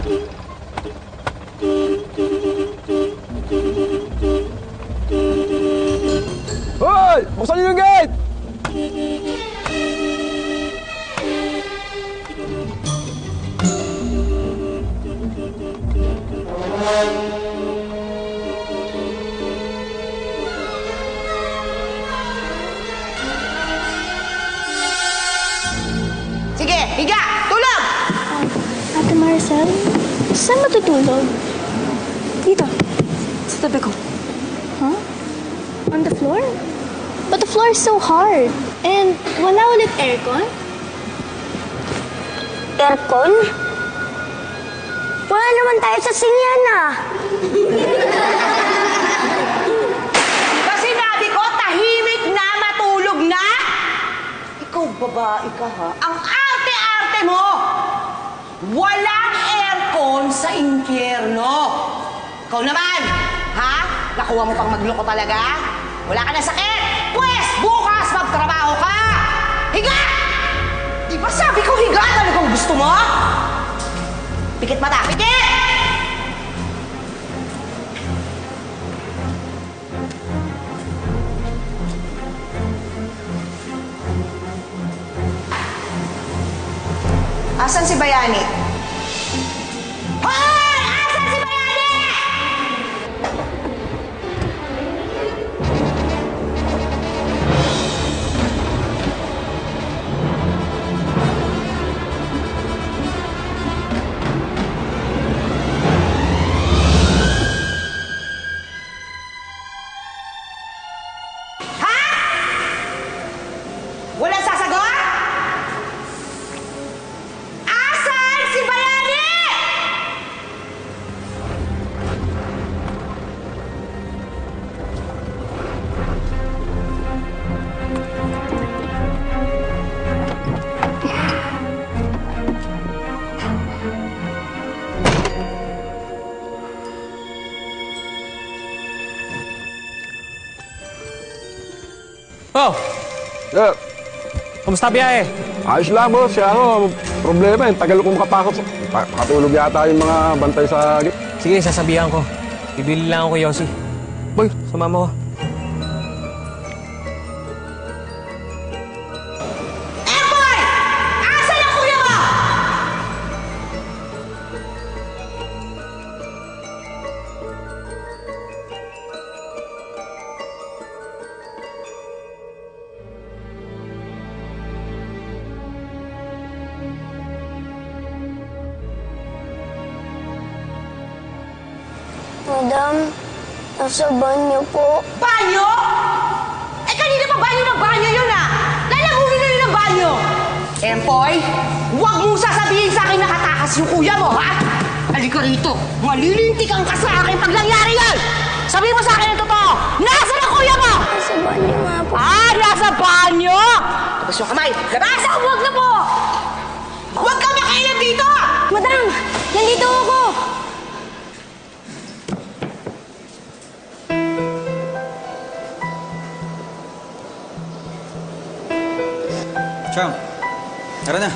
Hoy! Buksan niyo yung gate! Sige, higa! Tulog! Ate Maricel, saan matutulog? Dito. Sa tabi ko. Huh? On the floor? But the floor is so hard. And wala ulit aircon? Aircon? Wala naman tayo sa Sinyana. Kasi sinabi ko, tahimik na, matulog na! Ikaw, babae ka, ha? Ang arte-arte mo! Walang aircon sa impyerno! Ikaw naman, ha? Nakuha mo pang magloko talaga? Wala ka na sakit? Pwes, bukas magtrabaho ka! Higa! Di ba sabi ko higa talagang gusto mo? Pikit mata, pikit! Asan si Bayani? Hoy! Asan si Bayani? Ha? Walang sasagot? Asan si Bayani? Oh! Yeah. Kumusta biyahe? Ayos lang, boss. Kaya problema eh. Tagal ko makapasok. Makatulog yata yung mga bantay sa gate. Sige, sasabihan ko. Bibili lang ako, Yossi. Boy, Sumama ko. Emboy! Asan ang kuya mo? Madam, nasa banyo po. Banyo? Eh, kanina pa banyo ng banyo yun, ah! Lalaguin na yun ng banyo! Empoy, huwag mong sasabihin sa akin nakatakas yung kuya mo, ha? Halika rito, malilintikan ka sa akin pag nangyari yan! Sabihin mo sa akin ang totoo! Nasaan ang kuya mo? Nasa banyo nga po. Ah, nasa banyo! Tapos yung kamay, labasa! Huwag na po! Huwag ka makialam dito! Madam, nandito ako. Chong, tara na.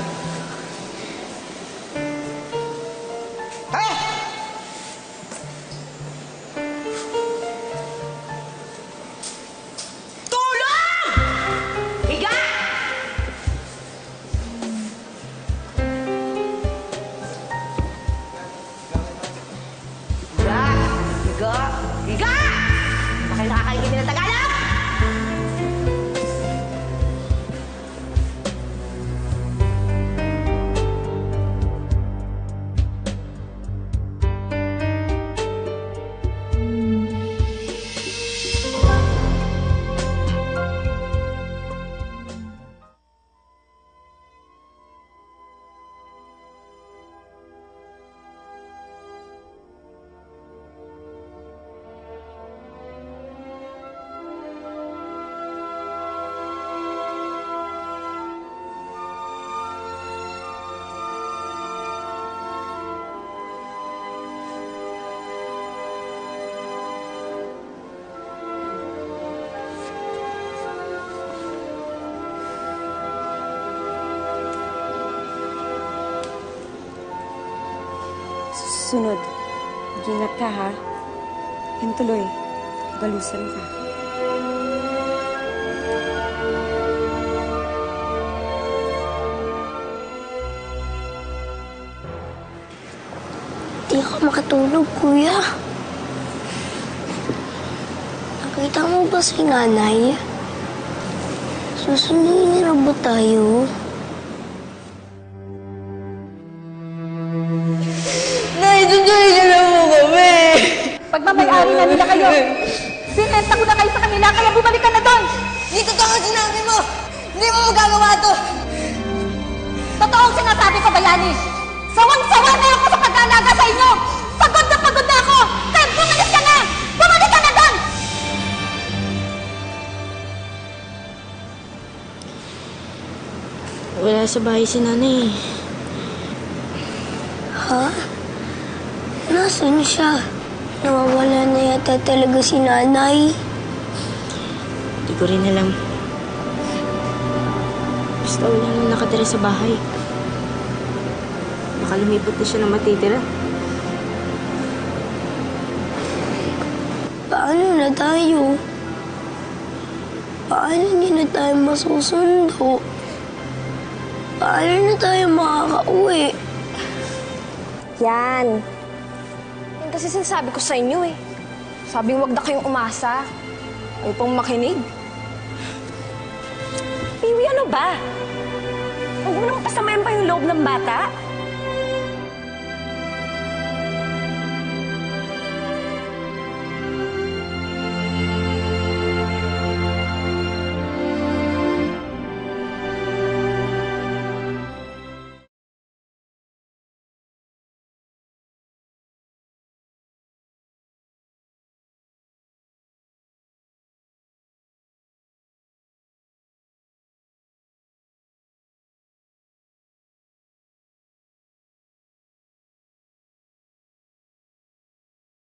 Hey! Tulong! Higa! susunod, mag-ingat ka ha. Yan tuloy, galusan ka. Di ako makatulog, kuya. Nakita mo ba si nanay? Susundin niya ba tayo? Naitutuloy niyo na mo kami! Pagmamayari na nila kayo. Sinenta ko na kayo sa kanila, kaya bumalik ka na doon. Hindi totoo ang sinabi mo! Hindi mo magagawa to! Totoo ang sinasabi ko, Bayani. Sawang-sawa na ako sa pag-aalaga sa inyo. Pagod na ako. Kaya bumalik ka na! Bumalik ka na doon! Wala sa bahay si nanay. Ha? Nasaan siya? Nawawala na yata talaga si nanay. Hindi ko rin alam. Basta wala nang nakatira sa bahay. Baka lumipot na siya na matitira. Paano na tayo? Paano hindi na tayo masusundo? Paano na tayo makakauwi? Yan. Yan kasi sinasabi ko sa inyo eh. Sabing wag na kayong umasa. Ayaw pong makinig. Piwi, ano ba? Huwag mo naman pasamayan pa yung loob ng bata.